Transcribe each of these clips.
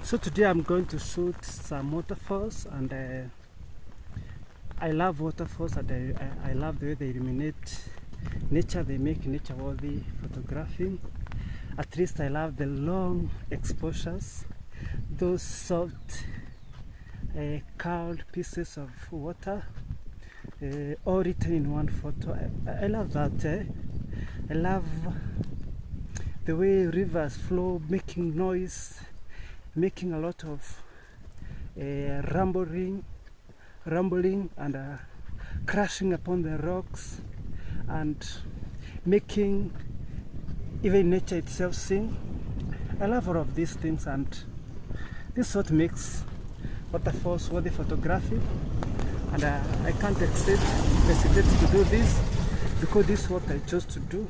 So today I'm going to shoot some waterfalls, and I love waterfalls, and I love the way they illuminate nature. They make nature worthy photographing. At least I love the long exposures, those soft curled pieces of water, all written in one photo. I love that. I love the way rivers flow, making noise, making a lot of rumbling and crashing upon the rocks, and making even nature itself sing. I love all of these things, and this is what makes waterfalls worthy photography. And I can't hesitate to do this, because this is what I chose to do.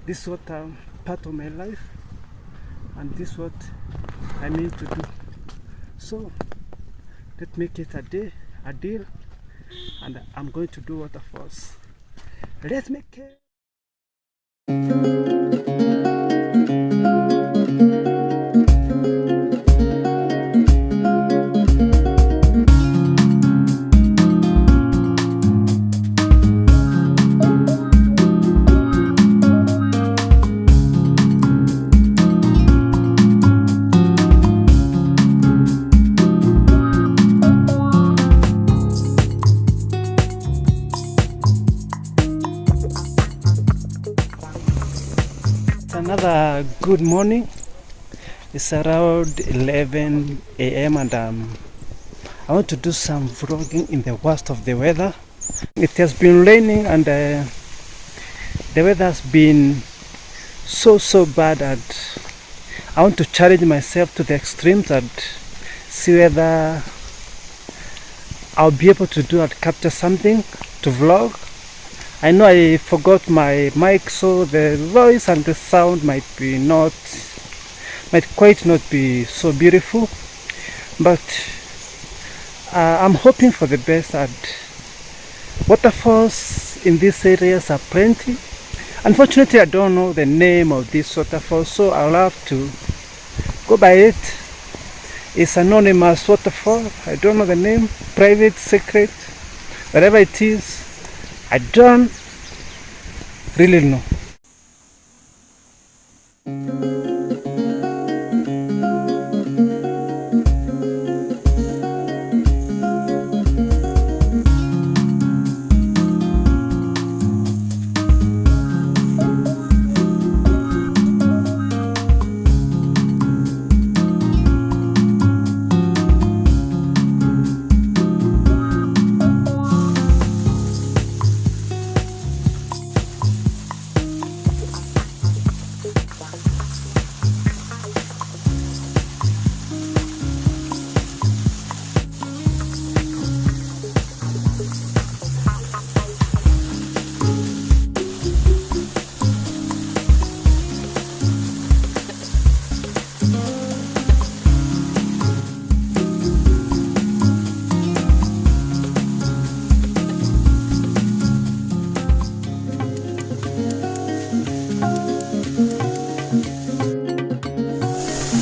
This is what part of my life, and this is what I mean to do. So let's make it a deal, and I'm going to do waterfalls. Let's make it. Another good morning. It's around 11 a.m. and I want to do some vlogging in the worst of the weather. It has been raining, and the weather has been so bad, and I want to challenge myself to the extremes and see whether I'll be able to do and capture something to vlog. I know I forgot my mic, so the voice and the sound might quite not be so beautiful, but I'm hoping for the best. And waterfalls in these areas are plenty. Unfortunately, I don't know the name of this waterfall, so I'll have to go by it. It's anonymous waterfall. I don't know the name, private, secret, whatever it is. I don't really know.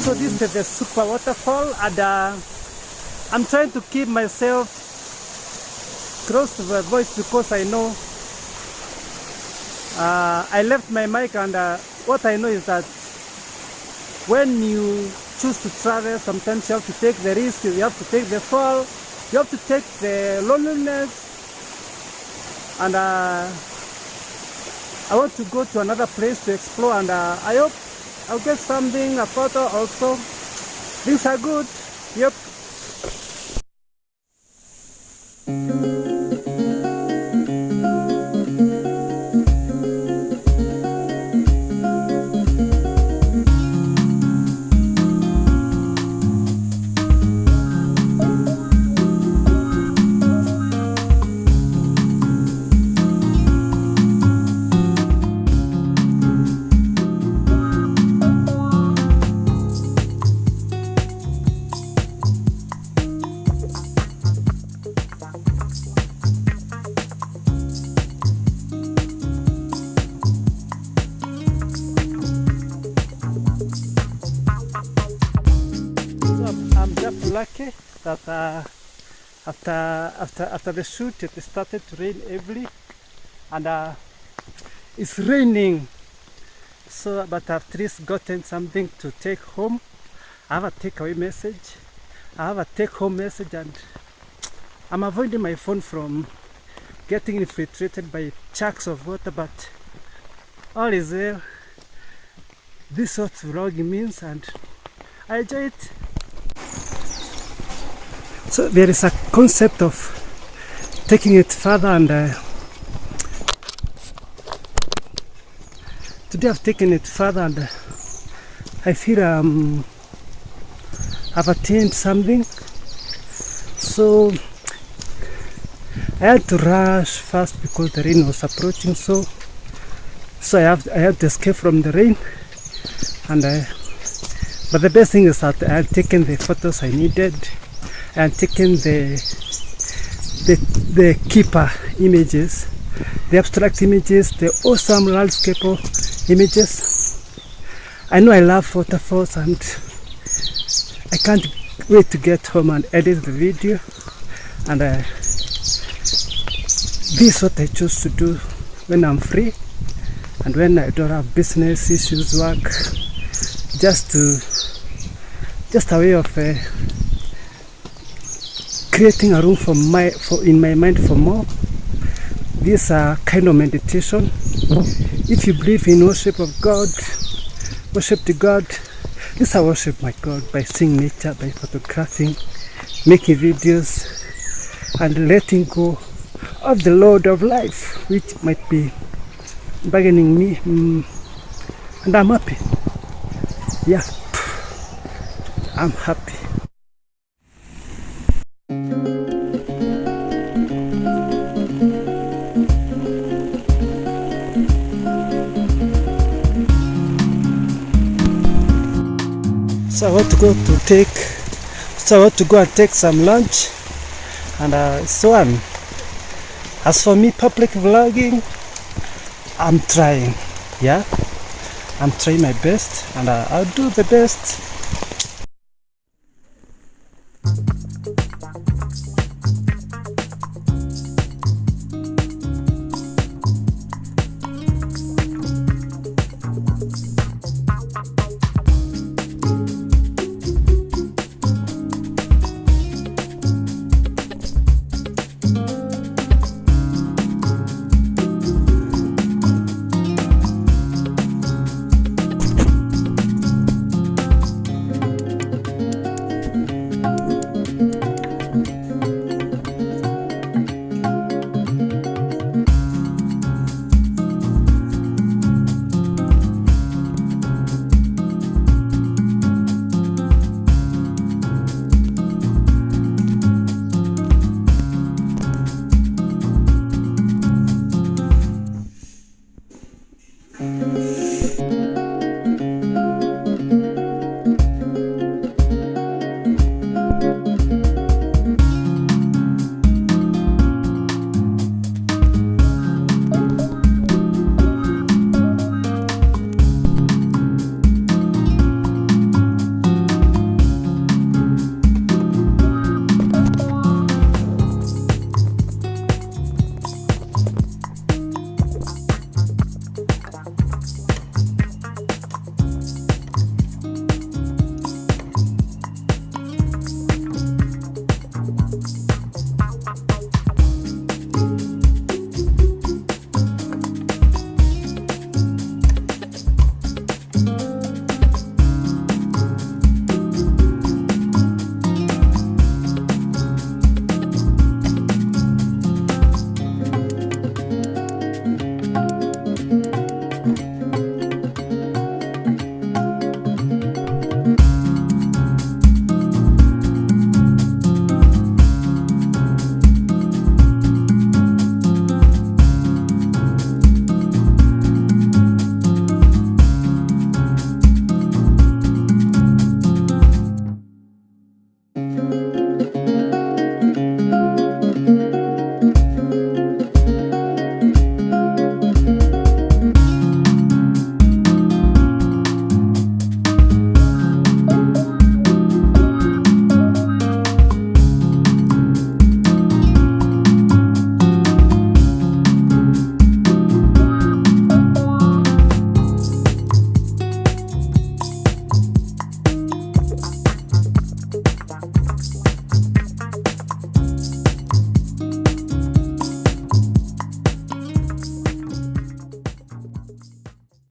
So this is the super waterfall, and I'm trying to keep myself close to the voice, because I know I left my mic, and what I know is that when you choose to travel, sometimes you have to take the risk, you have to take the fall, you have to take the loneliness, and I want to go to another place to explore, and I hope I'll get something, a photo also. Things are good. Yep. just lucky that after the shoot it started to rain heavily, and it's raining. So, but I've at least gotten something to take home. I have a takeaway message. I have a take-home message, and I'm avoiding my phone from getting infiltrated by chunks of water. But all is well. This is what vlogging means, and I enjoy it. So there is a concept of taking it further, and today I've taken it further, and I feel I've attained something. So I had to rush fast because the rain was approaching. So I had to escape from the rain, and but the best thing is that I had taken the photos I needed, and taken the keeper images, the abstract images, the awesome landscape images. I know I love waterfalls, and I can't wait to get home and edit the video. And this is what I choose to do when I'm free and when I don't have business issues, work. Just a way of creating a room in my mind for more. This kind of meditation. If you believe in worship of God, worship to God, this is I worship my God by seeing nature, by photographing, making videos, and letting go of the load of life, which might be burdening me, and I'm happy. Yeah, I'm happy. So I want to go and take some lunch, and it's fun. As for me, public vlogging, I'm trying. Yeah, I'm trying my best, and I'll do the best